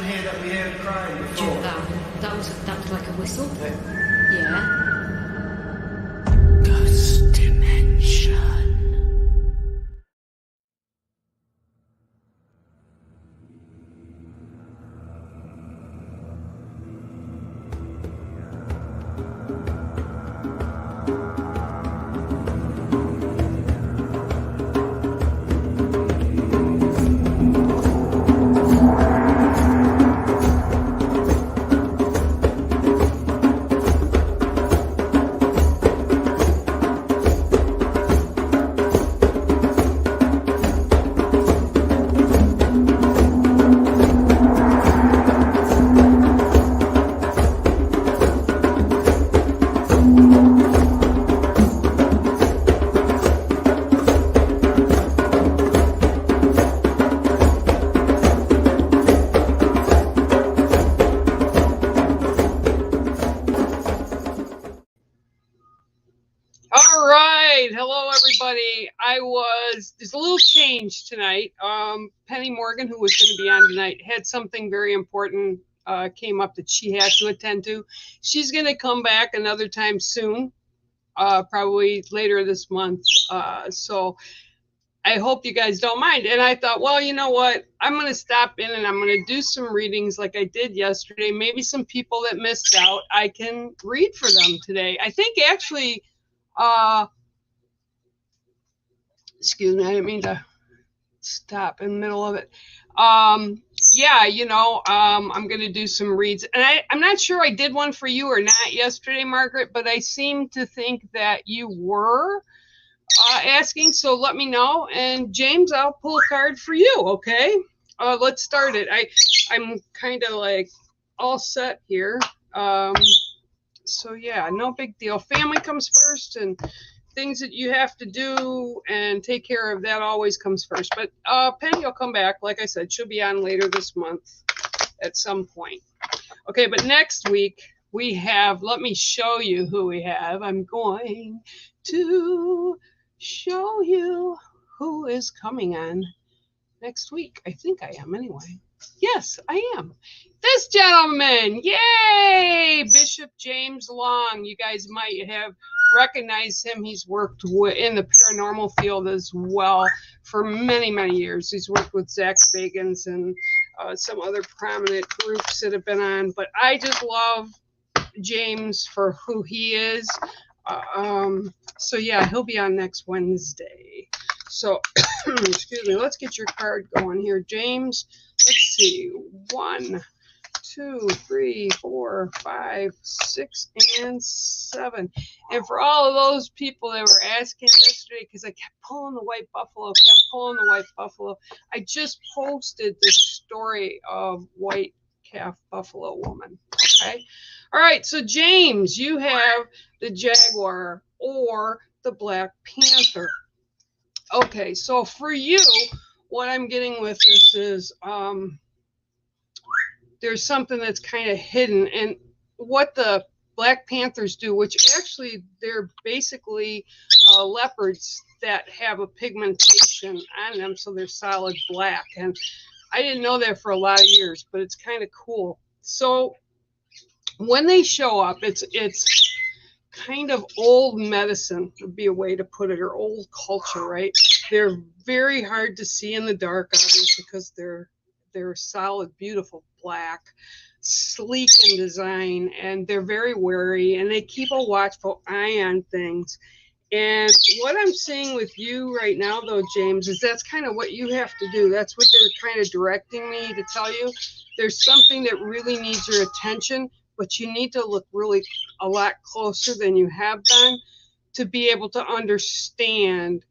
here that we heard crying Do before. that was like a whistle. Yeah. Yeah. Ghost Dimension. All right, hello everybody. There's a little change tonight. Penny Morgan, who was going to be on tonight, had something very important came up that she had to attend to. She's going to come back another time soon, probably later this month. So I hope you guys don't mind. And I thought, well, you know what? I'm going to stop in and I'm going to do some readings like I did yesterday. Maybe some people that missed out, I can read for them today. I think actually, excuse me, I didn't mean to stop in the middle of it. Yeah, I'm going to do some reads. And I'm not sure I did one for you or not yesterday, Margaret, but I seem to think that you were asking, so let me know. And James, I'll pull a card for you, okay? Let's start it. I'm kind of like all set here. So yeah, no big deal. Family comes first, and things that you have to do and take care of, that always comes first. But Penny will come back. Like I said, she'll be on later this month at some point. Okay, but next week we have, let me show you who we have. I'm going to show you who is coming on next week. I think I am anyway. Yes, I am. This gentleman, yay! Bishop James Long. You guys might have recognized him. He's worked in the paranormal field as well for many, many years. He's worked with Zach Bagans and some other prominent groups that have been on. But I just love James for who he is. So yeah, he'll be on next Wednesday. So, excuse me, let's get your card going here, James. Let's see, 1, 2, 3, 4, 5, 6, and 7. And for all of those people that were asking yesterday, because I kept pulling the white buffalo, I just posted this story of white calf buffalo woman. Okay. All right. So James, you have the jaguar or the Black Panther. Okay. So for you, what I'm getting with this is there's something that's kind of hidden, and what the Black Panthers do, which actually they're basically leopards that have a pigmentation on them, so they're solid black. And I didn't know that for a lot of years, but it's kind of cool. So when they show up, it's kind of old medicine would be a way to put it, or old culture, right? They're very hard to see in the dark, obviously, because they're solid, beautiful black, sleek in design, and they're very wary, and they keep a watchful eye on things. And what I'm seeing with you right now, though, James, is that's kind of what you have to do. That's what they're kind of directing me to tell you. There's something that really needs your attention, but you need to look really a lot closer than you have been to be able to understand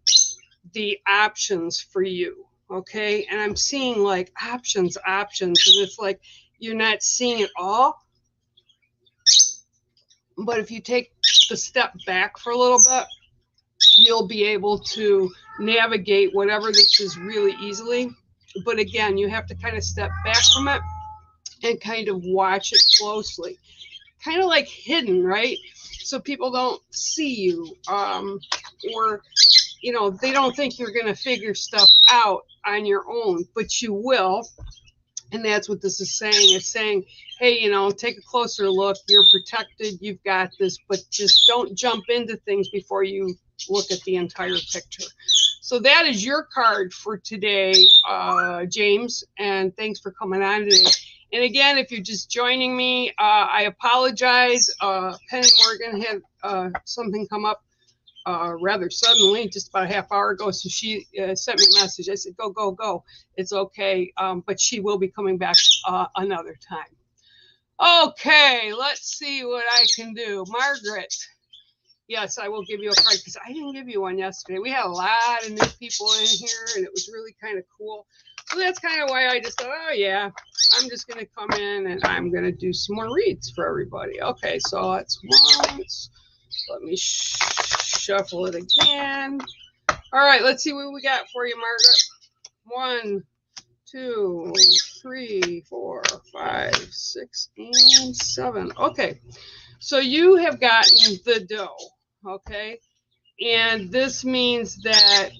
the options for you. Okay. And I'm seeing like options. And it's like you're not seeing it all. But if you take the step back for a little bit, you'll be able to navigate whatever this is really easily. But again, you have to kind of step back from it and kind of watch it closely. Kind of like hidden, right? So people don't see you, or, you know, they don't think you're going to figure stuff out on your own, but you will. And that's what this is saying. It's saying, hey, you know, take a closer look. You're protected. You've got this, but just don't jump into things before you look at the entire picture. So that is your card for today, James. And thanks for coming on today. And again, if you're just joining me, I apologize. Penny Morgan had something come up rather suddenly, just about a half hour ago. So she sent me a message. I said, go, go, go. It's okay. But she will be coming back another time. Okay, let's see what I can do. Margaret. Yes, I will give you a card because I didn't give you one yesterday. We had a lot of new people in here and it was really kind of cool. So that's kind of why I just thought, oh yeah, I'm just going to come in and I'm going to do some more reads for everybody. Okay, so that's once. Let me shuffle it again. All right, let's see what we got for you, Margaret. 1, 2, 3, 4, 5, 6, and 7. Okay, so you have gotten the dough, okay? And this means that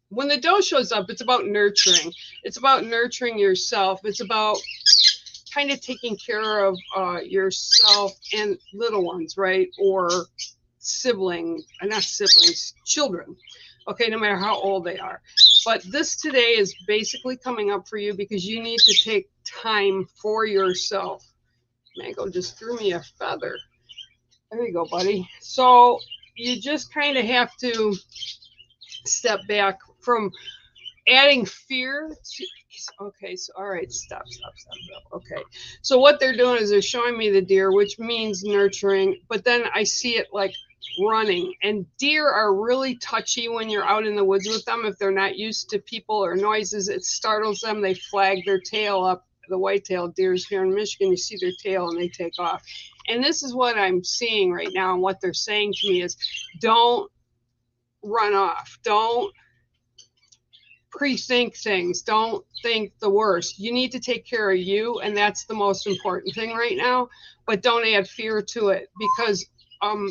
when the dough shows up, it's about nurturing. It's about nurturing yourself. It's about kind of taking care of yourself and little ones, right? Or not siblings, children. Okay, no matter how old they are. But this today is basically coming up for you because you need to take time for yourself. Mango just threw me a feather. There you go, buddy. So you just kind of have to step back from adding fear to, okay, so all right, stop. Okay, so what they're doing is they're showing me the deer, which means nurturing, but then I see it like running, and deer are really touchy when you're out in the woods with them. If they're not used to people or noises, it startles them. They flag their tail up. The white-tailed deers here in Michigan, you see their tail and they take off. And this is what I'm seeing right now, and what they're saying to me is, don't run off. Don't pre-think things. Don't think the worst. You need to take care of you, and that's the most important thing right now. But don't add fear to it, because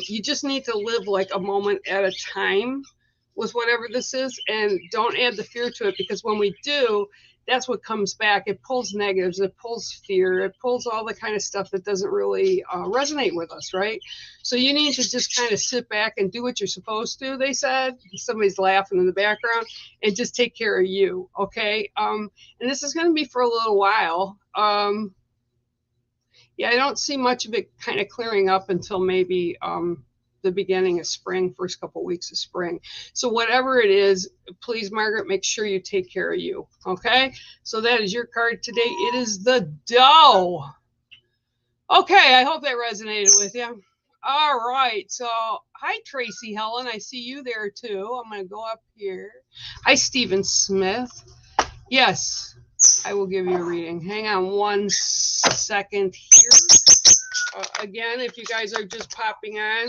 you just need to live like a moment at a time with whatever this is, and don't add the fear to it, because when we do, that's what comes back. It pulls negatives, it pulls fear, it pulls all the kind of stuff that doesn't really resonate with us, right? So you need to just kind of sit back and do what you're supposed to, they said. Somebody's laughing in the background, and just take care of you, okay? And this is going to be for a little while. Yeah, I don't see much of it kind of clearing up until maybe the beginning of spring, first couple of weeks of spring. So whatever it is, please, Margaret, make sure you take care of you, okay? So that is your card today. It is the dough. Okay, I hope that resonated with you. All right, so hi, Tracy Helen. I see you there too. I'm going to go up here. Hi, Stephen Smith. Yes, I will give you a reading. Hang on one second here. Again, if you guys are just popping on,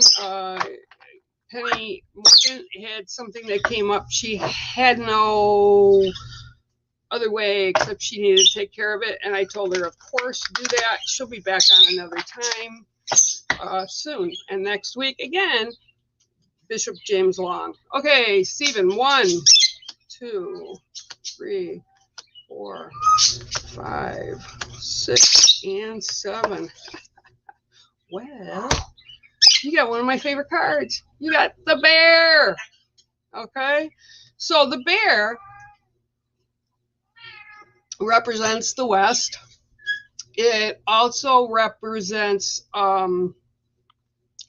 Penny Morgan had something that came up. She had no other way except she needed to take care of it. And I told her, of course, do that. She'll be back on another time soon. And next week, again, Bishop James Long. Okay, Stephen, 1, 2, 3, 4, 5, 6, and 7. Well, you got one of my favorite cards. You got the bear. Okay, so the bear represents the West. It also represents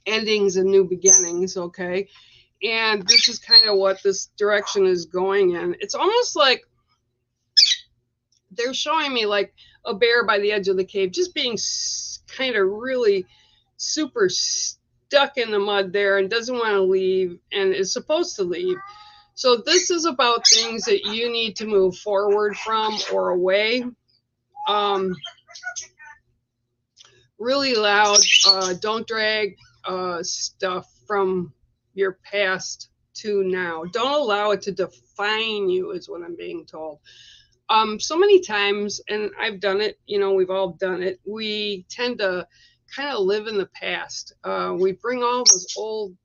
endings and new beginnings. Okay, and this is kind of what this direction is going in. It's almost like they're showing me like a bear by the edge of the cave, just being kind of really super stuck in the mud there and doesn't want to leave and is supposed to leave. So this is about things that you need to move forward from or away. Really loud. Don't drag stuff from your past to now. Don't allow it to define you, is what I'm being told. So many times, and I've done it, you know, we've all done it, we tend to kind of live in the past. We bring all those old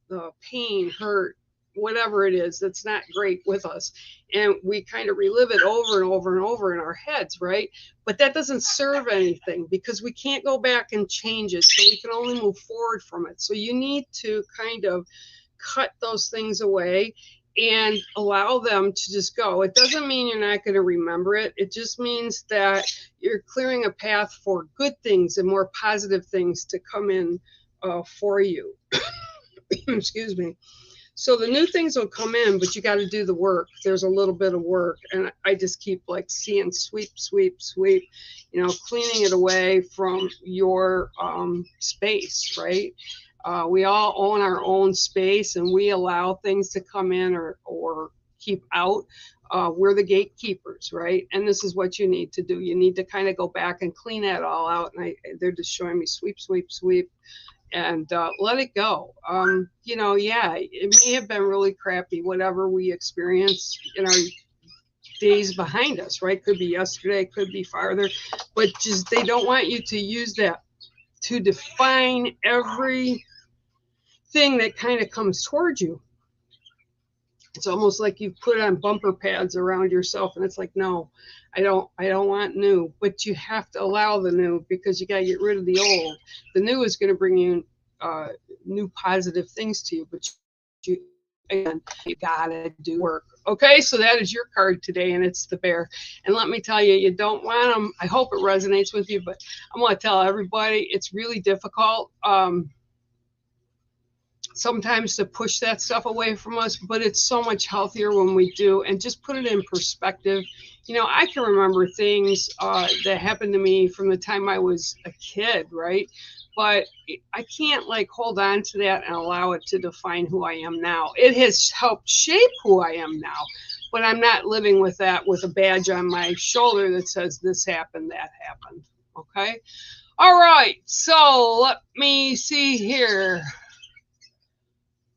pain, hurt, whatever it is that's not great with us. And we kind of relive it over and over and over in our heads, right? But that doesn't serve anything because we can't go back and change it. So we can only move forward from it. So you need to kind of cut those things away and allow them to just go. It doesn't mean you're not going to remember it. It just means that you're clearing a path for good things and more positive things to come in for you. Excuse me. So the new things will come in, but you got to do the work. There's a little bit of work, and I just keep like seeing sweep, sweep, sweep, cleaning it away from your space, right? We all own our own space, and we allow things to come in or keep out. We're the gatekeepers, right? And this is what you need to do. You need to kind of go back and clean that all out. And they're just showing me sweep, sweep, sweep, and let it go. Yeah, it may have been really crappy, whatever we experience in our days behind us, right? Could be yesterday, could be farther, but just they don't want you to use that to define everything that kind of comes towards you. It's almost like you've put on bumper pads around yourself, and it's like, no, I don't want new. But you have to allow the new because you got to get rid of the old. The new is going to bring you new positive things to you, but you gotta do work. Okay, so that is your card today, and it's the bear. And let me tell you, you don't want them. I hope it resonates with you, but I'm going to tell everybody it's really difficult. Sometimes to push that stuff away from us, but it's so much healthier when we do. And just put it in perspective. I can remember things that happened to me from the time I was a kid, right? But I can't hold on to that and allow it to define who I am now. It has helped shape who I am now, but I'm not living with that with a badge on my shoulder that says this happened, that happened. Okay. All right. So let me see here.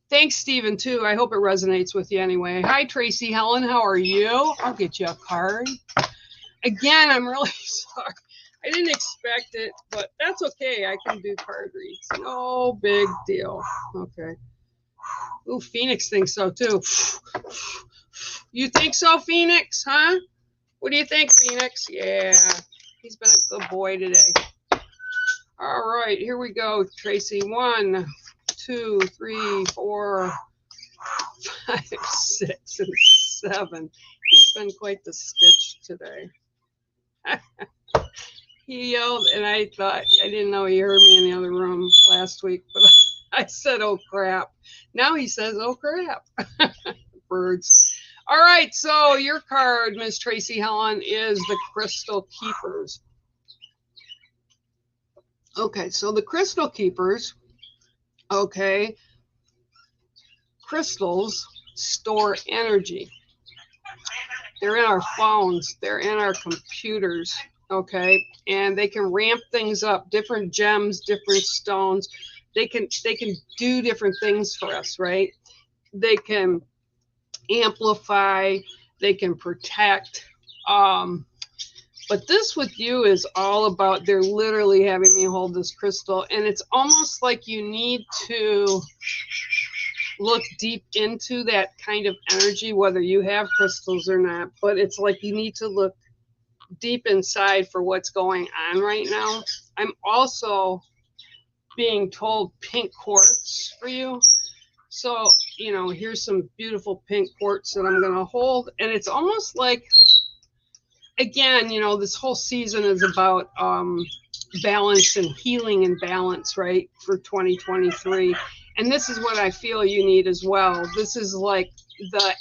Thanks, Stephen, too. I hope it resonates with you anyway. Hi, Tracy Helen. How are you? I'll get you a card. Again, I'm really sorry. I didn't expect it, but that's okay. I can do card reads. No big deal. Okay. Ooh, Phoenix thinks so, too. You think so, Phoenix? Huh? What do you think, Phoenix? Yeah. He's been a good boy today. All right. Here we go, Tracy. 1, 2, 3, 4, 5, 6, and 7. He's been quite the stitch today. He yelled, and I thought, I didn't know he heard me in the other room last week, but I said, oh, crap. Now he says, oh, crap. Birds. All right, so your card, Miss Tracy Helen, is the Crystal Keepers. Okay, so the Crystal Keepers, okay, crystals store energy. They're in our phones. They're in our computers. Okay, and they can ramp things up. Different gems, different stones. They can do different things for us, right? They can amplify. They can protect. But this with you is all about. They're literally having me hold this crystal, and it's almost like you need to look deep into that kind of energy, whether you have crystals or not. But it's like you need to look deep inside for what's going on right now. I'm also being told pink quartz for you. So, here's some beautiful pink quartz that I'm going to hold. And it's almost like, again, this whole season is about balance and healing and balance, right, for 2023. And this is what I feel you need as well. This is like the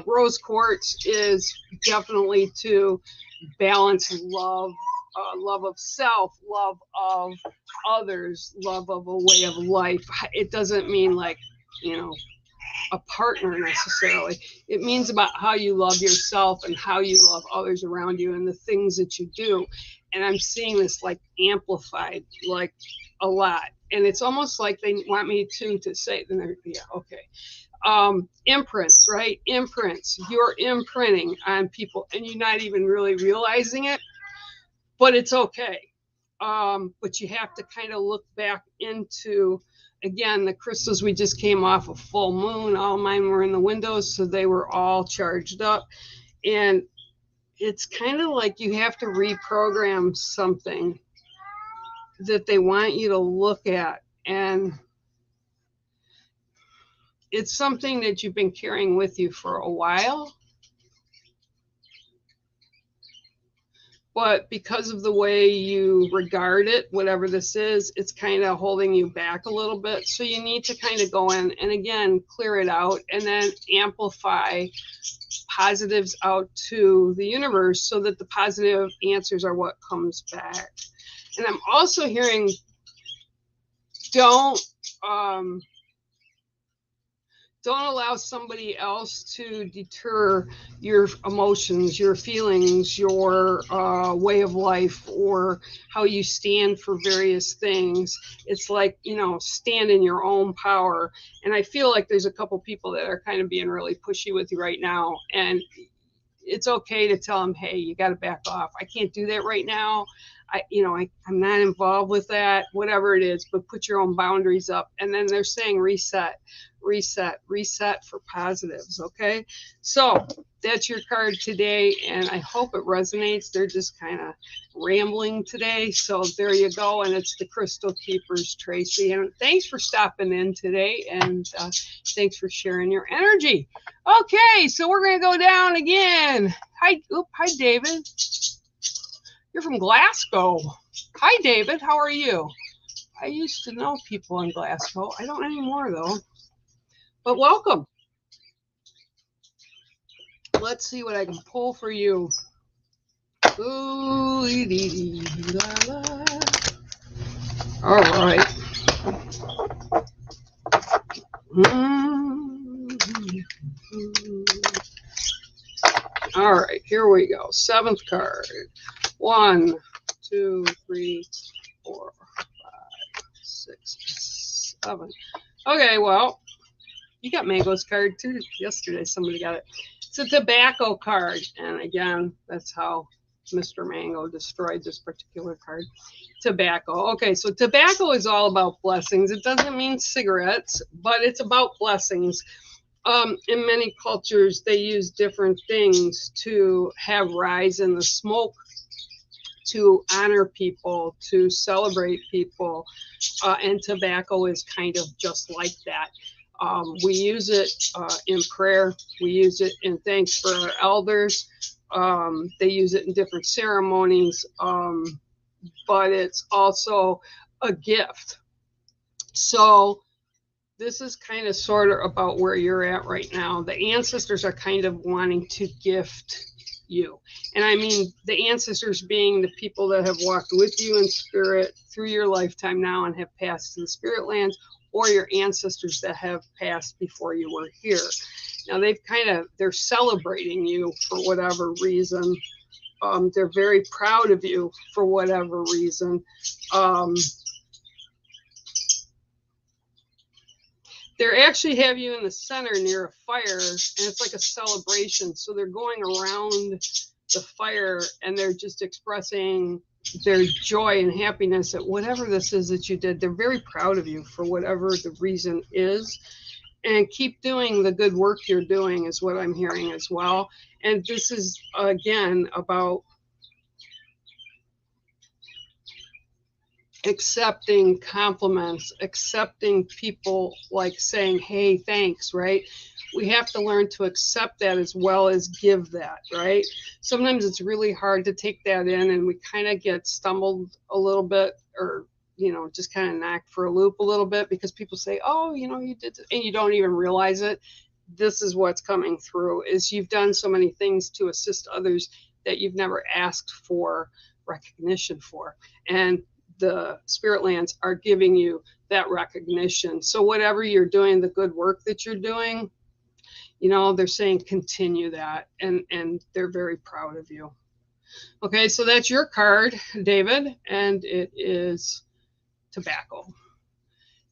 rose quartz is definitely to balance love, love of self, love of others, love of a way of life. It doesn't mean a partner necessarily. It means about how you love yourself and how you love others around you and the things that you do. And I'm seeing this amplified a lot. And it's almost like they want me to say, yeah, okay. Imprints, right? Imprints. You're imprinting on people and you're not even really realizing it, but it's okay. But you have to kind of look back into, again, the crystals, we just came off a full moon. All mine were in the windows, so they were all charged up. And it's kind of like you have to reprogram something that they want you to look at. And it's something that you've been carrying with you for a while. But because of the way you regard it, whatever this is, it's kind of holding you back a little bit. So you need to kind of go in and, again, clear it out and then amplify positives out to the universe so that the positive answers are what comes back. And I'm also hearing, don't allow somebody else to deter your emotions, your feelings, your way of life, or how you stand for various things. It's like, stand in your own power. And I feel like there's a couple people that are kind of being really pushy with you right now. And it's okay to tell them, hey, you got to back off. I can't do that right now. I'm not involved with that, whatever it is, but put your own boundaries up. And then they're saying reset for positives. Okay. So that's your card today. And I hope it resonates. They're just kind of rambling today. So there you go. And it's the Crystal Keepers, Tracy. And thanks for stopping in today. And thanks for sharing your energy. Okay. So we're going to go down again. Hi, David. You're from Glasgow. Hi, David. How are you? I used to know people in Glasgow. I don't anymore, though. But welcome. Let's see what I can pull for you. Ooh, la, la. All right. All right, here we go. 7th card. 1, 2, 3, 4, 5, 6, 7. Okay, well, you got Mango's card too. Yesterday, somebody got it. It's a tobacco card. And again, that's how Mr. Mango destroyed this particular card. Tobacco. Okay, so tobacco is all about blessings. It doesn't mean cigarettes, but it's about blessings. In many cultures, they use different things to have rise in the smoke, to honor people, to celebrate people. And tobacco is kind of just like that. We use it in prayer. We use it in thanks for our elders. They use it in different ceremonies, but it's also a gift. So this is kind of sort of about where you're at right now. The ancestors are kind of wanting to gift you. And I mean, the ancestors being the people that have walked with you in spirit through your lifetime now and have passed to the spirit lands, or your ancestors that have passed before you were here. Now they're celebrating you for whatever reason. They're very proud of you for whatever reason. They actually have you in the center near a fire, and it's like a celebration. So they're going around the fire and they're just expressing their joy and happiness at whatever this is that you did. They're very proud of you for whatever the reason is. And keep doing the good work you're doing is what I'm hearing as well. And this is, again, about accepting compliments, accepting people like saying, hey, thanks, right? We have to learn to accept that as well as give that, right? Sometimes it's really hard to take that in, and we kind of get stumbled a little bit, or just kind of knocked for a loop a little bit, because people say, oh, you did this, and you don't even realize it. This is what's coming through, is you've done so many things to assist others that you've never asked for recognition for. And the spirit lands are giving you that recognition. So whatever you're doing, the good work that you're doing, they're saying continue that, and they're very proud of you. Okay, so that's your card, David, and it is tobacco.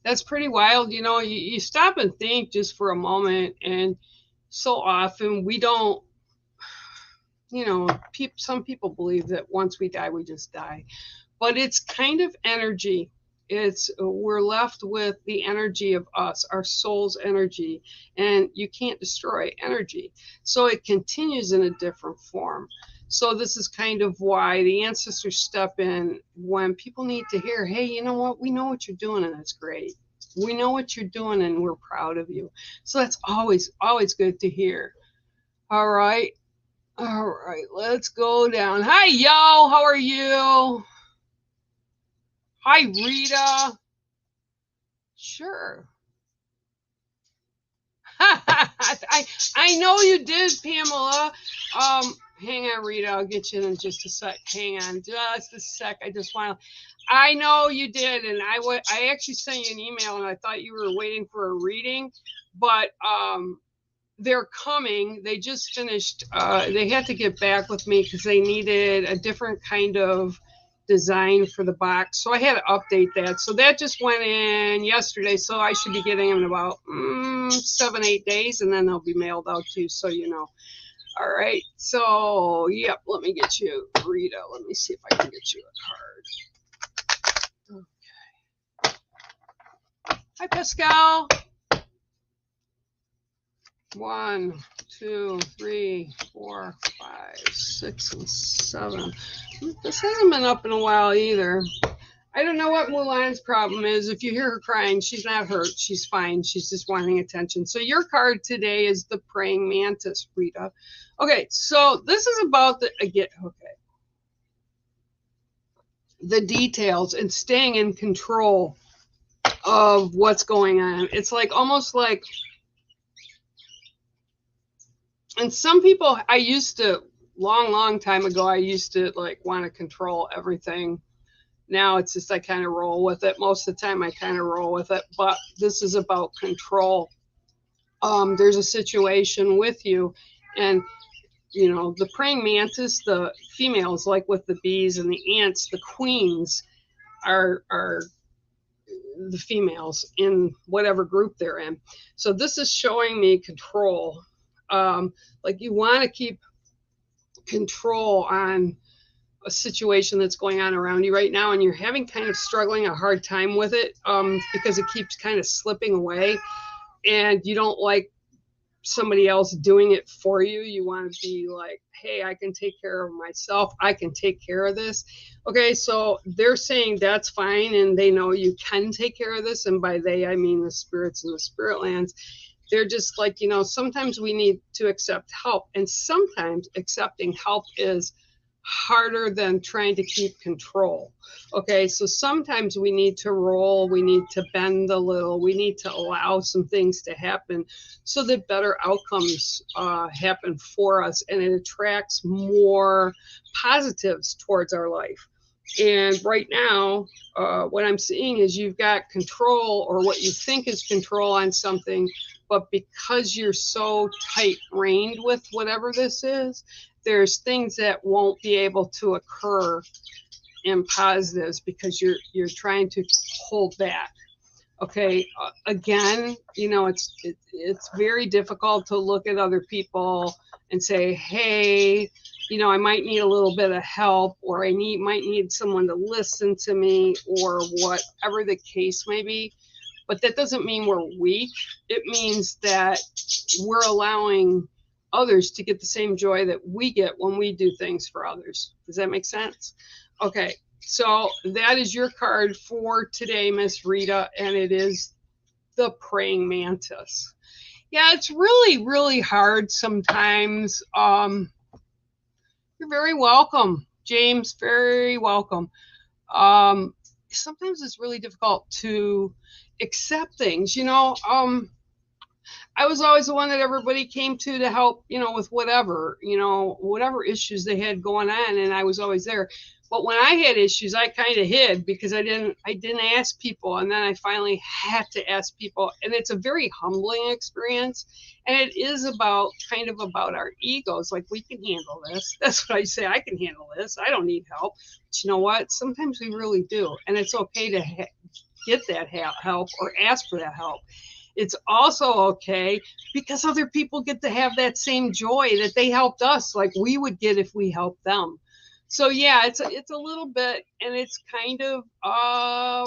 That's pretty wild. You stop and think just for a moment, and so often we don't, some people believe that once we die, we just die. but it's kind of energy. We're left with the energy of us, our soul's energy, and you can't destroy energy. So it continues in a different form. So this is kind of why the ancestors step in when people need to hear, hey, you know what? We know what you're doing, and it's great. We know what you're doing, and we're proud of you. So that's always, always good to hear. All right. All right. Let's go down. Hi, yo. How are you? Hi, Rita. Sure. I know you did, Pamela. Hang on, Rita. I'll get you in just a sec. Hang on, just a sec. I know you did, and I actually sent you an email, and I thought you were waiting for a reading, but they're coming. They just finished. They had to get back with me because they needed a different kind of design for the box, so I had to update that. So that just went in yesterday, so I should be getting them in about 7-8 days, and then they'll be mailed out to you, so you know. All right, so yep, let me get you, Rita. Let me see if I can get you a card. Okay. Hi, Pascal. 1, 2, 3, 4, 5, 6, and 7. This hasn't been up in a while either. I don't know what Mulan's problem is. If you hear her crying, she's not hurt. She's fine. She's just wanting attention. So your card today is the praying mantis, Rita. Okay, so this is about the details and staying in control of what's going on. It's like almost like, and some people, I used to, long time ago, I used to like want to control everything. Now it's just I kind of roll with it. Most of the time I kind of roll with it, but this is about control. There's a situation with you, and you know, the praying mantis, the females, like with the bees and the ants, the queens are the females in whatever group they're in. So this is showing me control. Like you want to keep control on a situation that's going on around you right now, and you're having kind of struggling a hard time with it because it keeps kind of slipping away, and you don't like somebody else doing it for you. You want to be like, hey, I can take care of myself. I can take care of this. Okay, so they're saying that's fine, and they know you can take care of this, and by they, I mean the spirits in the spirit lands. They're just like, you know, sometimes we need to accept help, and sometimes accepting help is harder than trying to keep control. Okay, so sometimes we need to roll, we need to bend a little, we need to allow some things to happen so that better outcomes happen for us, and it attracts more positives towards our life. And right now, what I'm seeing is you've got control, or what you think is control, on something, but because you're so tight-reined with whatever this is, there's things that won't be able to occur in positives because you're trying to hold back. Okay, again, you know, it's very difficult to look at other people and say, hey, you know, I might need a little bit of help, or I might need someone to listen to me, or whatever the case may be. But that doesn't mean we're weak. It means that we're allowing others to get the same joy that we get when we do things for others. Does that make sense? Okay, so that is your card for today, Miss Rita, and it is the praying mantis. Yeah, it's really, really hard sometimes. You're very welcome, James. Very welcome. Sometimes it's really difficult to accept things, you know. I was always the one that everybody came to help, you know, with whatever, you know, whatever issues they had going on, and I was always there. But when I had issues, I kind of hid because I didn't ask people, and then I finally had to ask people, and it's a very humbling experience, and it is about our egos. Like, we can handle this. That's what I say. I can handle this. I don't need help. But you know what? Sometimes we really do, and it's okay to get that help or ask for that help. It's also okay because other people get to have that same joy that they helped us, like we would get if we helped them. So yeah, it's a little bit, and it's kind of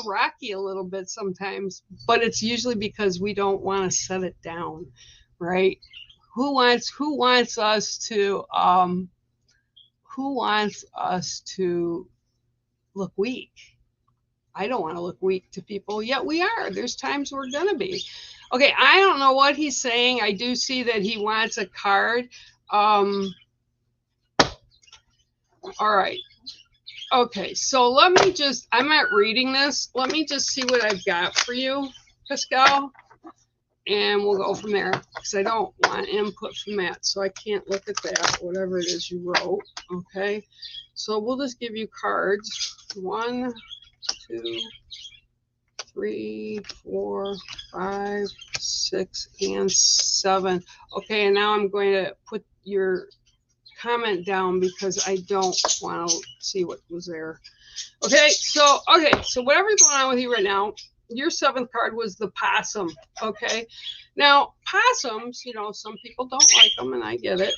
rocky a little bit sometimes, but it's usually because we don't want to set it down, right? Who wants us to look weak? I don't want to look weak to people, yet we are. There's times we're going to be. Okay, I don't know what he's saying. I do see that he wants a card. All right. Okay, so let me just, I'm not reading this. Let me just see what I've got for you, Pascal, and we'll go from there, because I don't want input from that, so I can't look at that, whatever it is you wrote. Okay, so we'll just give you cards. 1, 2, 3, 4, 5, 6, and 7. Okay, and now I'm going to put your comment down because I don't want to see what was there. Okay, so whatever's going on with you right now, your 7th card was the possum. Okay, now possums, you know, some people don't like them, and I get it.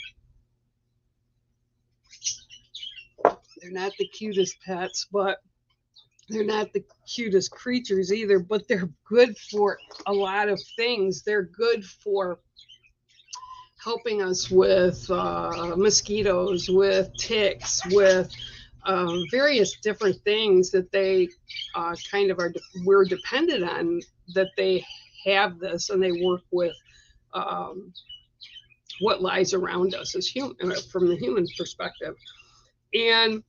They're not the cutest pets, but they're not the cutest creatures either, but they're good for a lot of things. They're good for helping us with mosquitoes, with ticks, with various different things that they kind of we're dependent on, that they have this and they work with what lies around us as human, from the human perspective. And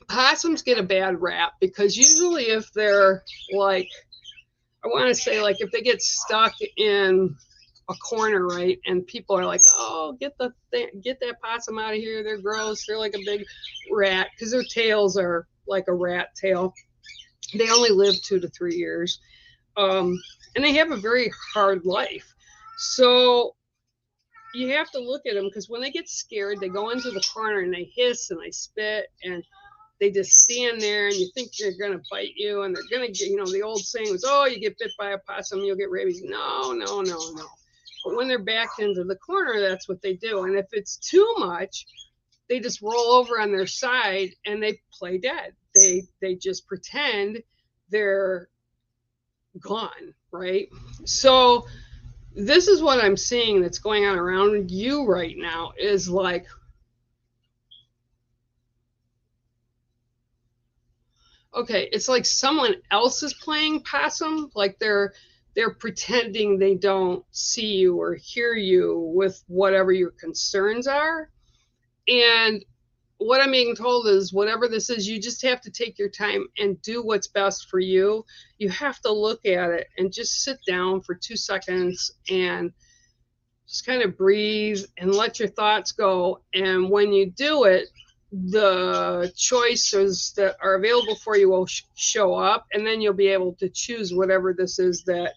possums get a bad rap because usually if they're like, I want to say, like, if they get stuck in a corner, right, and people are like, oh, get that possum out of here, they're gross, they're like a big rat, because their tails are like a rat tail. They only live 2 to 3 years, and they have a very hard life. So you have to look at them, because when they get scared, they go into the corner and they hiss and they spit, and they just stand there, and you think they're going to bite you, and they're going to get, you know, the old saying was, oh, you get bit by a possum, you'll get rabies. No, no, no, no. But when they're backed into the corner, that's what they do. And if it's too much, they just roll over on their side and they play dead. They just pretend they're gone, right? So this is what I'm seeing that's going on around you right now, is like, okay, it's like someone else is playing possum, like they're pretending they don't see you or hear you with whatever your concerns are. And what I'm being told is, whatever this is, you just have to take your time and do what's best for you. You have to look at it and just sit down for 2 seconds and just kind of breathe and let your thoughts go. And when you do it, the choices that are available for you will show up, and then you'll be able to choose whatever this is that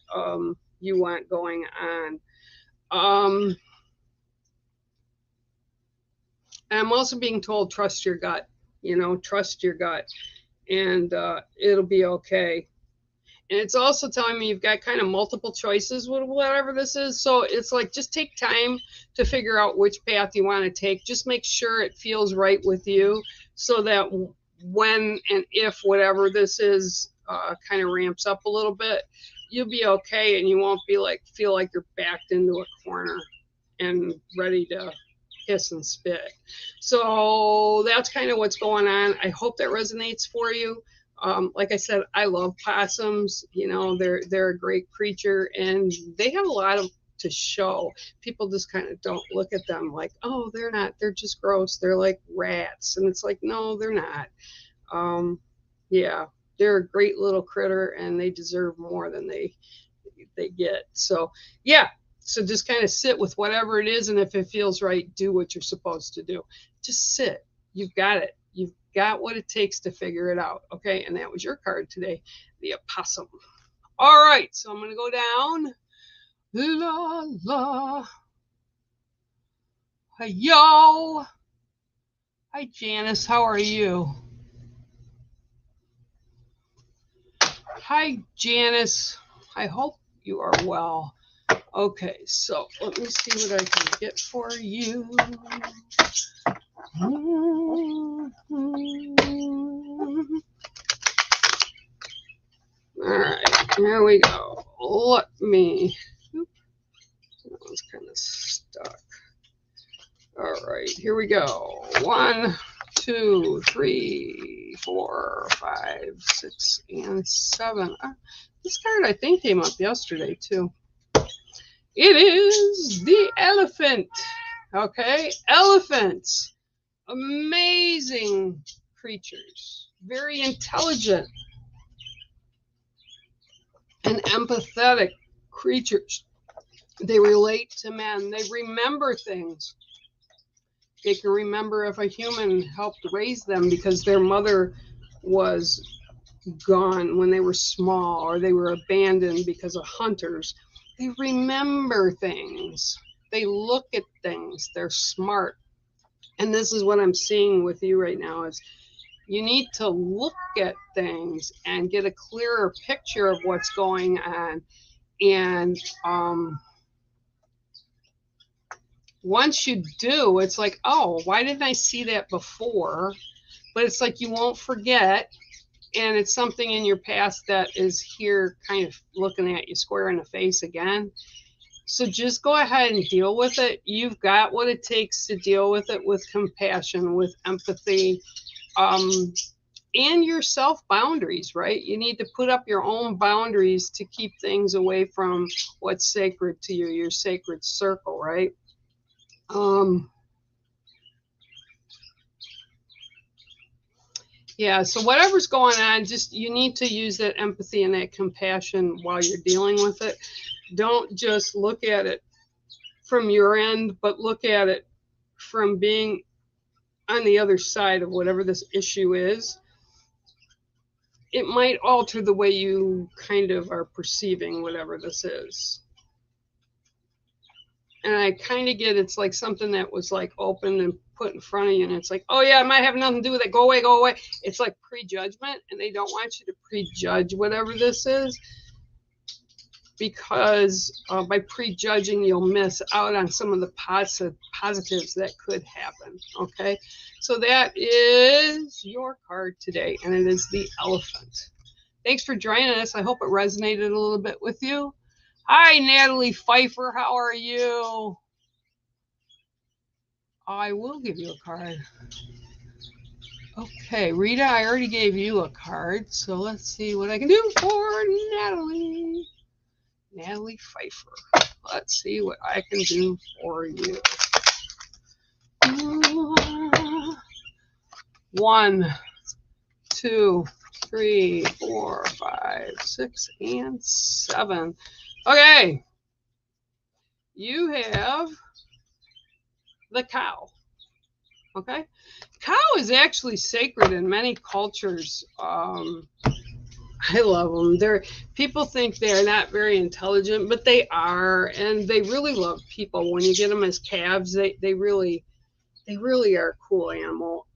you want going on. And I'm also being told, trust your gut, trust your gut, and it'll be okay. And it's also telling me you've got kind of multiple choices with whatever this is. So it's like, just take time to figure out which path you want to take. Just make sure it feels right with you, so that when and if whatever this is kind of ramps up a little bit, you'll be okay, and you won't be like, feel like you're backed into a corner and ready to hiss and spit. So that's kind of what's going on. I hope that resonates for you. Like I said, I love possums. They're a great creature, and they have a lot to show. People just kind of don't look at them like, oh, they're just gross, they're like rats. And it's like, no, they're not. Yeah, they're a great little critter, and they deserve more than they get. So yeah, so just kind of sit with whatever it is, and if it feels right, do what you're supposed to do. Just sit. You've got it. You've got what it takes to figure it out. Okay, and that was your card today, the opossum. All right, so I'm going to go down. La la. Hi, yo. Hi, Janice. How are you? Hi, Janice. I hope you are well. Okay, so let me see what I can get for you. right, here we go. Let me. That one's kind of stuck. All right, here we go. 1, 2, 3, 4, 5, 6, and 7. This card I think came up yesterday too. It is the elephant. Okay, elephants. Amazing creatures. Very intelligent and empathetic creatures. They relate to men. They remember things. They can remember if a human helped raise them because their mother was gone when they were small, or they were abandoned because of hunters. They remember things. They look at things. They're smart. And this is what I'm seeing with you right now is you need to look at things and get a clearer picture of what's going on. And once you do, it's like, oh, why didn't I see that before? But it's like you won't forget. And it's something in your past that is here kind of looking at you square in the face again. So just go ahead and deal with it. You've got what it takes to deal with it with compassion, with empathy, and your self boundaries, right? You need to put up your own boundaries to keep things away from what's sacred to you, your sacred circle, right? Yeah, so whatever's going on, just you need to use that empathy and that compassion while you're dealing with it. Don't just look at it from your end, but look at it from being on the other side of whatever this issue is. It might alter the way you kind of are perceiving whatever this is. And I kind of get it's like something that was like open and put in front of you, and it's like, oh yeah, it might have nothing to do with it. Go away, go away. It's like prejudgment, and they don't want you to prejudge whatever this is, because by prejudging, you'll miss out on some of the positives that could happen. Okay, so that is your card today, and it is the elephant. Thanks for joining us. I hope it resonated a little bit with you. Hi, Natalie Pfeiffer. How are you? I will give you a card. Okay, Rita, I already gave you a card, so let's see what I can do for Natalie. Natalie Pfeiffer. Let's see what I can do for you. 1, 2, 3, 4, 5, 6, and 7. Okay. You have the cow. Okay. Cow is actually sacred in many cultures. I love them. People think they're not very intelligent, but they are, and they really love people. When you get them as calves, they really are a cool animal.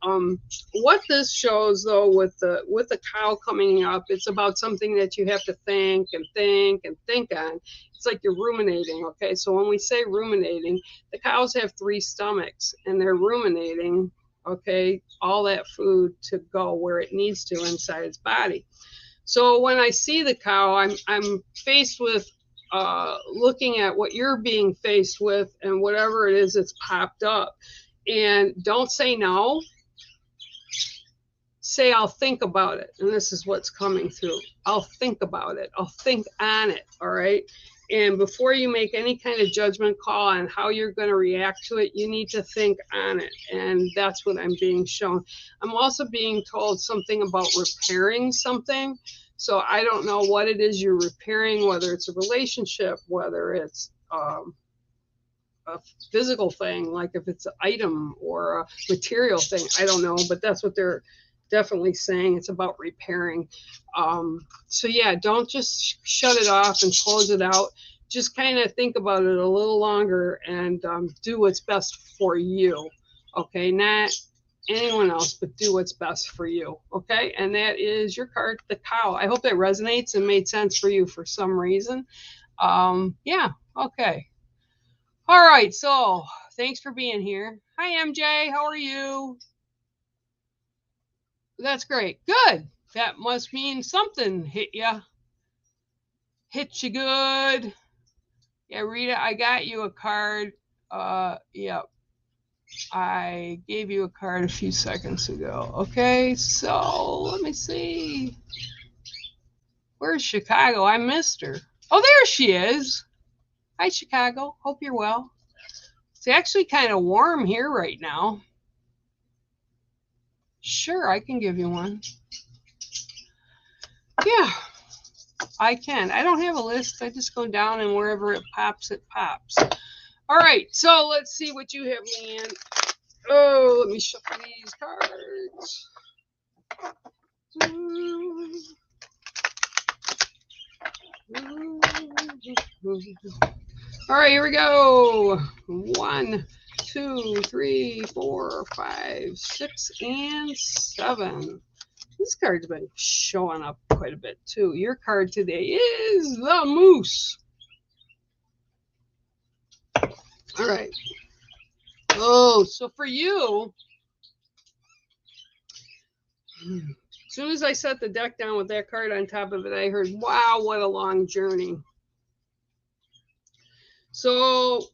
What this shows though with the cow coming up, it's about something that you have to think and think and think on. It's like you're ruminating. Okay, so when we say ruminating, the cows have 3 stomachs, and they're ruminating. Okay, all that food to go where it needs to inside its body. So when I see the cow, I'm faced with looking at what you're being faced with and whatever it is that's popped up. And don't say no. Say, I'll think about it. And this is what's coming through. I'll think about it. I'll think on it. All right. And before you make any kind of judgment call on how you're going to react to it, you need to think on it. And that's what I'm being shown. I'm also being told something about repairing something. So I don't know what it is you're repairing, whether it's a relationship, whether it's a physical thing, like if it's an item or a material thing. I don't know, but that's what they're definitely saying. It's about repairing. So yeah, don't just shut it off and close it out. Just kind of think about it a little longer and do what's best for you. Okay, not anyone else, but do what's best for you. Okay, and that is your card, the cow. I hope that resonates and made sense for you for some reason. Yeah, okay. All right, so thanks for being here. Hi, MJ. How are you? That's great. Good. That must mean something hit ya. Hit you good. Yeah, Rita, I got you a card. Yep. I gave you a card a few seconds ago. Okay, so let me see. Where's Chicago? I missed her. Oh, there she is. Hi, Chicago. Hope you're well. It's actually kind of warm here right now. Sure, I can give you one. Yeah, I can. I don't have a list. I just go down and wherever it pops, it pops. All right, so let's see what you have, Leanne. Oh, let me shuffle these cards. All right, here we go. 1, 2, 3, 4, 5, 6, and 7. This card's been showing up quite a bit too. Your card today is the Moose. All right. Oh, so for you, as soon as I set the deck down with that card on top of it, I heard, wow, what a long journey. So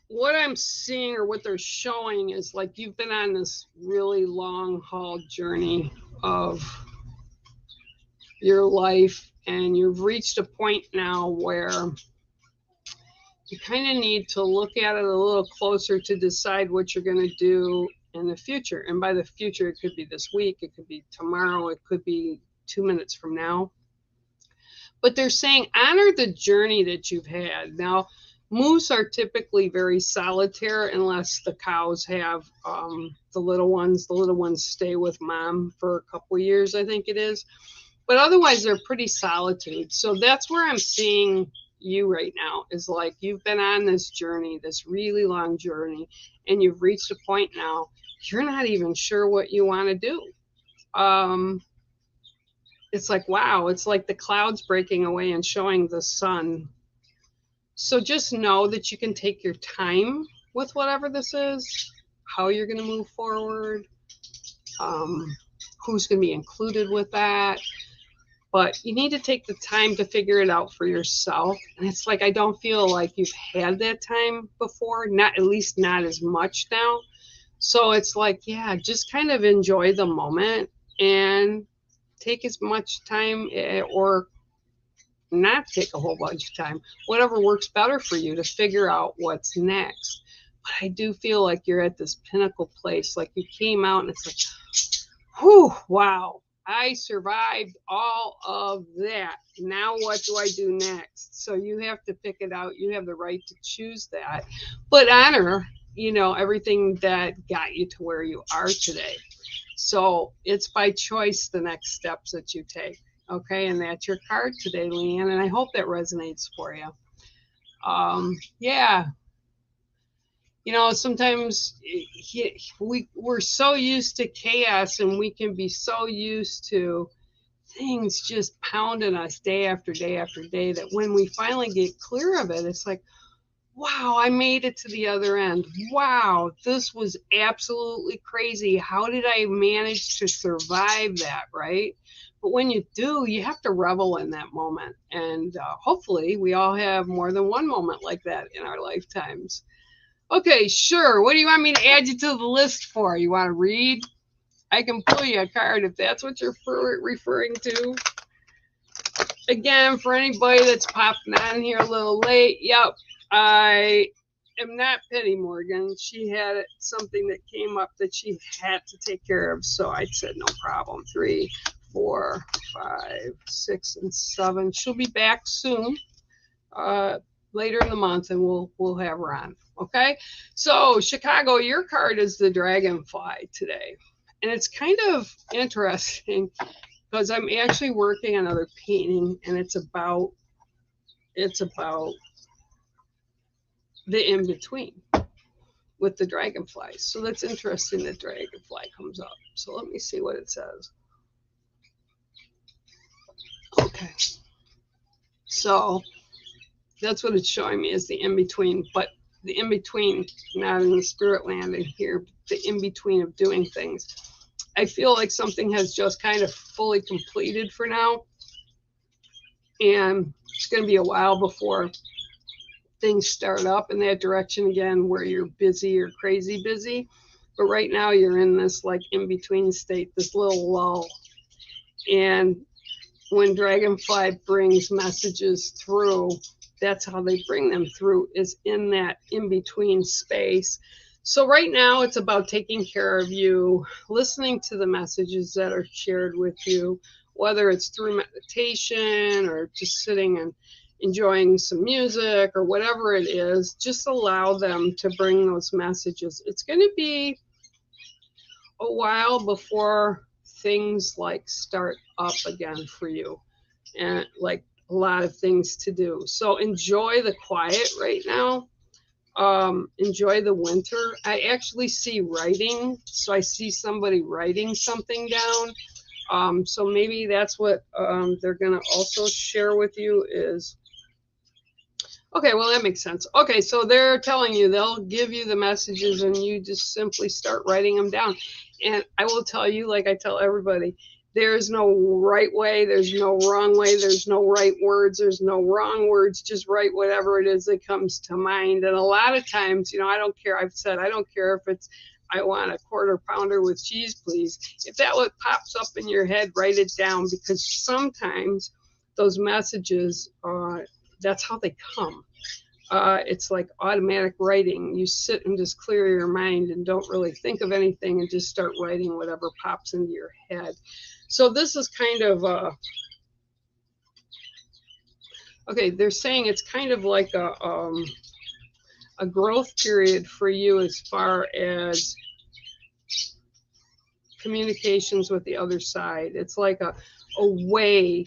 what I'm seeing or what they're showing is like you've been on this really long haul journey of your life, and you've reached a point now where you kind of need to look at it a little closer to decide what you're going to do in the future. And by the future, it could be this week, it could be tomorrow, it could be 2 minutes from now. But they're saying honor the journey that you've had. Now, moose are typically very solitary unless the cows have the little ones. The little ones stay with mom for a couple years, I think it is. But otherwise, they're pretty solitude. So that's where I'm seeing you right now, is like you've been on this journey, this really long journey, and you've reached a point now you're not even sure what you want to do. It's like, wow, it's like the clouds breaking away and showing the sun. So just know that you can take your time with whatever this is, how you're going to move forward, who's going to be included with that. But you need to take the time to figure it out for yourself. And it's like, I don't feel like you've had that time before, not at least not as much now. So it's like, yeah, just kind of enjoy the moment and take as much time or not take a whole bunch of time, whatever works better for you to figure out what's next. But I do feel like you're at this pinnacle place, like you came out and it's like, whew, wow. I survived all of that. Now what do I do next? So you have to pick it out. You have the right to choose that. But honor, everything that got you to where you are today. So it's by choice the next steps that you take. Okay, and that's your card today, Leanne. And I hope that resonates for you. Yeah. Sometimes we're so used to chaos, and we can be so used to things just pounding us day after day after day, that when we finally get clear of it, it's like, wow, I made it to the other end. Wow, this was absolutely crazy. How did I manage to survive that, right? But when you do, you have to revel in that moment. And hopefully we all have more than one moment like that in our lifetimes. Okay, sure. What do you want me to add you to the list for? You want to read? I can pull you a card if that's what you're referring to. Again, for anybody that's popping on here a little late, yep, I am not Penny Morgan. She had something that came up that she had to take care of, so I said no problem. 3, 4, 5, 6, and 7. She'll be back soon, later in the month, and we'll have her on. Okay, so Chicago, your card is the Dragonfly today, and it's kind of interesting because I'm actually working on another painting, and it's about the in-between with the dragonflies. So that's interesting that dragonfly comes up. So let me see what it says. Okay. So that's what it's showing me, is the in-between, but the in-between, not in the spirit land in here, the in-between of doing things. I feel like something has just kind of fully completed for now. And it's going to be a while before things start up in that direction again, where you're busy or crazy busy. But right now you're in this like in between state, this little lull. And when Dragonfly brings messages through, that's how they bring them through, is in that in between space. So right now it's about taking care of you, listening to the messages that are shared with you, whether it's through meditation or just sitting and enjoying some music or whatever it is. Just allow them to bring those messages. It's going to be a while before things like start up again for you, and like a lot of things to do. So enjoy the quiet right now. Enjoy the winter. I actually see writing, so I see somebody writing something down. So maybe that's what they're gonna also share with you is. Okay, well, that makes sense. Okay, so they're telling you they'll give you the messages and you just simply start writing them down. And I will tell you, like I tell everybody, there's no right way, there's no wrong way, there's no right words, there's no wrong words. Just write whatever it is that comes to mind. And a lot of times, you know, I don't care. I've said, I don't care if it's, I want a quarter pounder with cheese, please. If that what pops up in your head, write it down, because sometimes those messages, that's how they come. It's like automatic writing. You sit and just clear your mind and don't really think of anything and just start writing whatever pops into your head. So this is kind of okay, they're saying it's kind of like a growth period for you as far as communications with the other side. It's like a way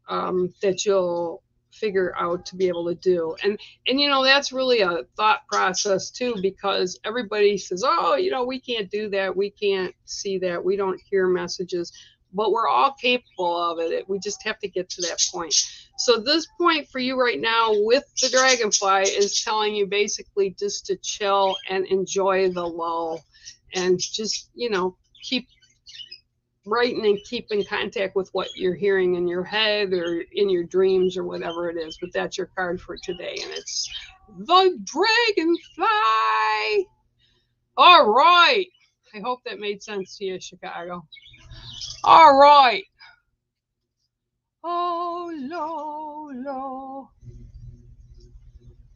that you'll figure out to be able to do. And you know, that's really a thought process too, because everybody says, oh, you know, we can't do that, we can't see that, we don't hear messages, but we're all capable of it. We just have to get to that point. So this point for you right now with the Dragonfly is telling you basically just to chill and enjoy the lull, and just, you know, keep writing and keep in contact with what you're hearing in your head or in your dreams or whatever it is. But that's your card for today, and it's the Dragonfly. All right. I hope that made sense to you, Chicago. All right. Oh, low, low.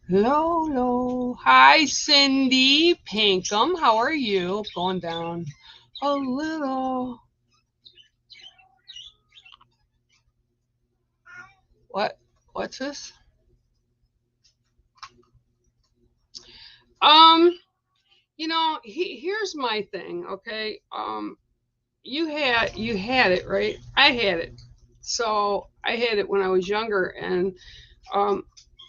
Low, low. Hi, Cindy Pinkham. How are you? Going down a little. What's this? You know, here's my thing, okay? You had it, right? I had it. So I had it when I was younger, and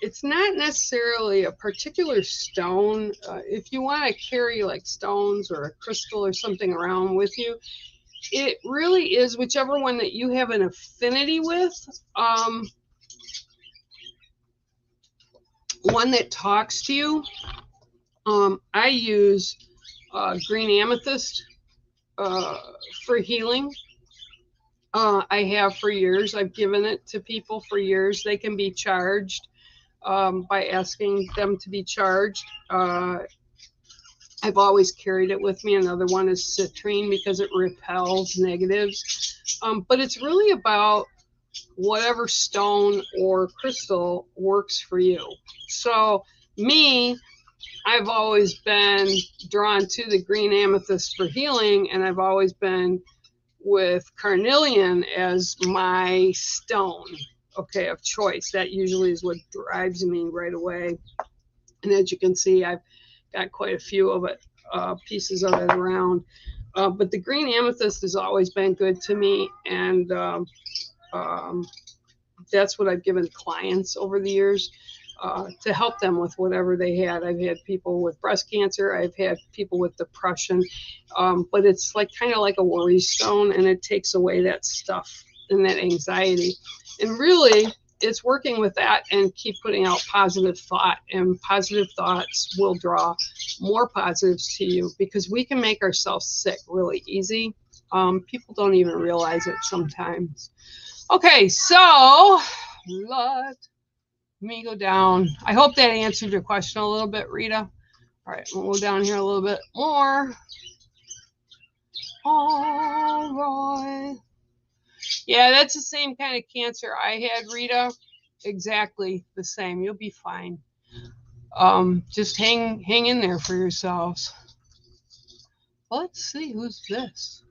it's not necessarily a particular stone. If you want to carry like stones or a crystal or something around with you, it really is whichever one that you have an affinity with. One that talks to you. I use green amethyst for healing. I have for years. I've given it to people for years. They can be charged by asking them to be charged. I've always carried it with me. Another one is citrine because it repels negatives. But it's really about whatever stone or crystal works for you. So me, I've always been drawn to the green amethyst for healing, and I've always been with carnelian as my stone, okay, of choice. That usually is what drives me right away. And as you can see, I've got quite a few of it, pieces of it around. But the green amethyst has always been good to me, and that's what I've given clients over the years. To help them with whatever they had. I've had people with breast cancer. I've had people with depression. But it's like kind of like a worry stone, and it takes away that stuff and that anxiety. And really, it's working with that and keep putting out positive thought. And positive thoughts will draw more positives to you, because we can make ourselves sick really easy. People don't even realize it sometimes. Okay, so Let me go down. I hope that answered your question a little bit, Rita. All right, we'll go down here a little bit more. All right. Yeah, that's the same kind of cancer I had, Rita. Exactly the same. You'll be fine. Just hang in there for yourselves. Let's see, who's this?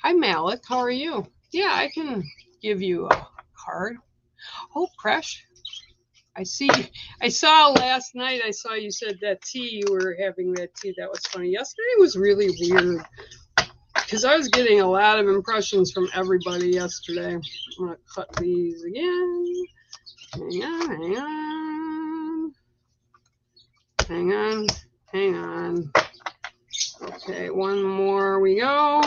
Hi, Malik. How are you? Yeah, I can give you a card. Oh, Crash. I saw last night, I saw you said that tea, you were having that tea. That was funny. Yesterday was really weird because I was getting a lot of impressions from everybody yesterday. I'm going to cut these again. Hang on. Okay, one more we go.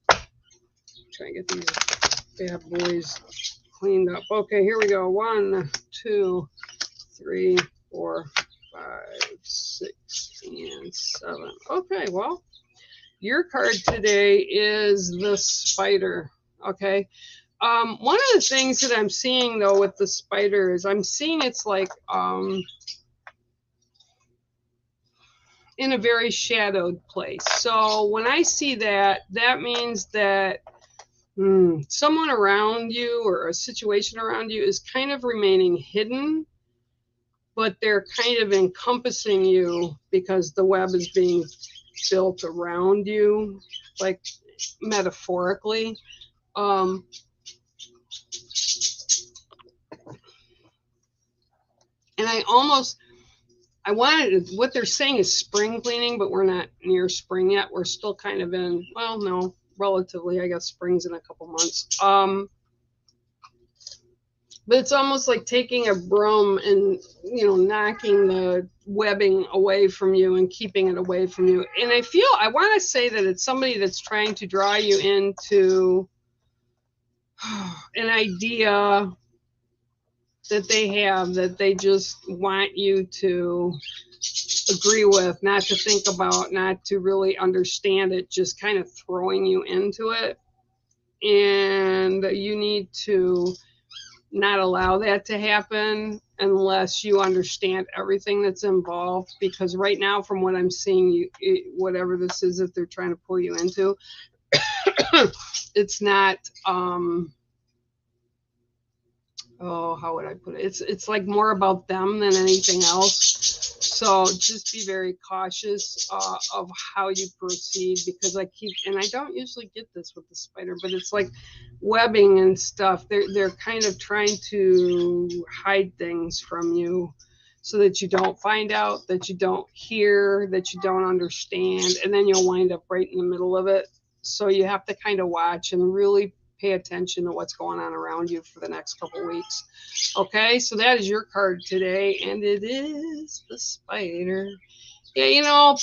Try and get these bad boys cleaned up. Okay, here we go. 1, 2, 3, 4, 5, 6, and 7. Okay, well, your card today is the spider. Okay. One of the things that I'm seeing though with the spider is I'm seeing it's like in a very shadowed place. So when I see that, that means that someone around you or a situation around you is kind of remaining hidden, but they're kind of encompassing you because the web is being built around you, like metaphorically. And I wanted, what they're saying is spring cleaning, but we're not near spring yet. We're still kind of in, well, no, relatively, I guess spring's in a couple months. But it's almost like taking a broom and, knocking the webbing away from you and keeping it away from you. And I want to say that it's somebody that's trying to draw you into an idea that they have that they just want you to agree with, not to think about, not to really understand it, just kind of throwing you into it. And you need to not allow that to happen unless you understand everything that's involved, because right now from what I'm seeing, whatever this is that they're trying to pull you into, it's not how would I put it? It's like more about them than anything else. So just be very cautious of how you proceed, because I don't usually get this with the spider, but it's like webbing and stuff. They're kind of trying to hide things from you so that you don't find out, that you don't hear, that you don't understand, and then you'll wind up right in the middle of it. So you have to kind of watch and really pay attention to what's going on around you for the next couple weeks. Okay, so that is your card today, and it is the spider. Yeah,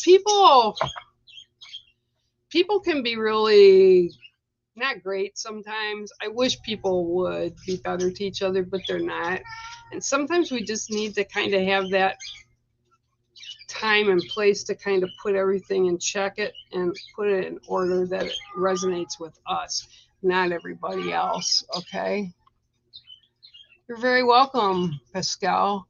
people can be really not great sometimes. I wish people would be better to each other, but they're not. And sometimes we just need to kind of have that time and place to kind of put everything and check it and put it in order that it resonates with us, not everybody else. Okay, you're very welcome, Pascal.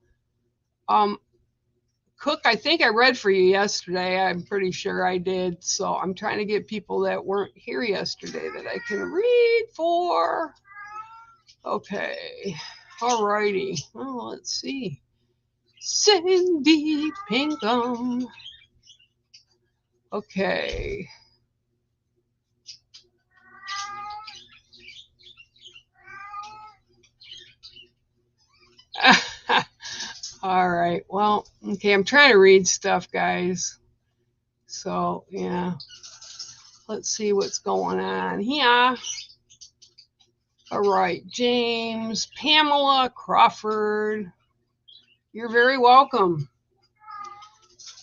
Cook, I think I read for you yesterday. I'm pretty sure I did. So I'm trying to get people that weren't here yesterday that I can read for. Okay, all righty. Well, let's see. Cindy Pinkham. Okay. All right. Well, okay. I'm trying to read stuff, guys. So, yeah. Let's see what's going on here. All right. James, Pamela, Crawford. You're very welcome.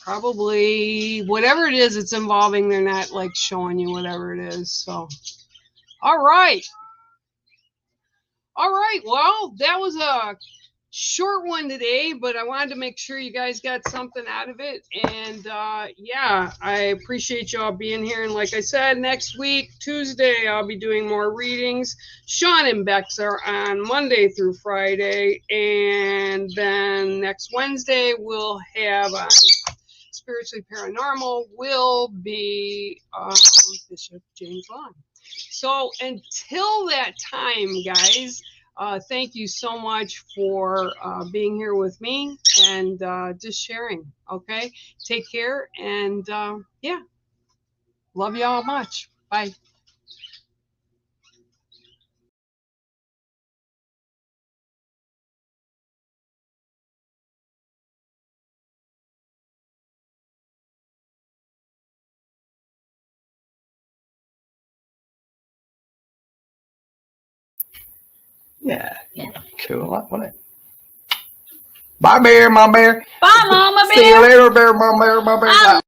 Probably whatever it is it's involving, they're not like showing you whatever it is. So, all right. All right. Well, that was a short one today, but I wanted to make sure you guys got something out of it. And yeah, I appreciate y'all being here. And like I said, next week, Tuesday, I'll be doing more readings. Sean and Bex are on Monday through Friday. And then next Wednesday, we'll have Spiritually Paranormal will be Bishop James Long. So until that time, guys, thank you so much for being here with me and just sharing. Okay, take care, and yeah, love y'all much. Bye. Yeah. Cool. What? Bye, bear, my bear. Bye, Mama See you Bear. later, bear, my bear, my bear.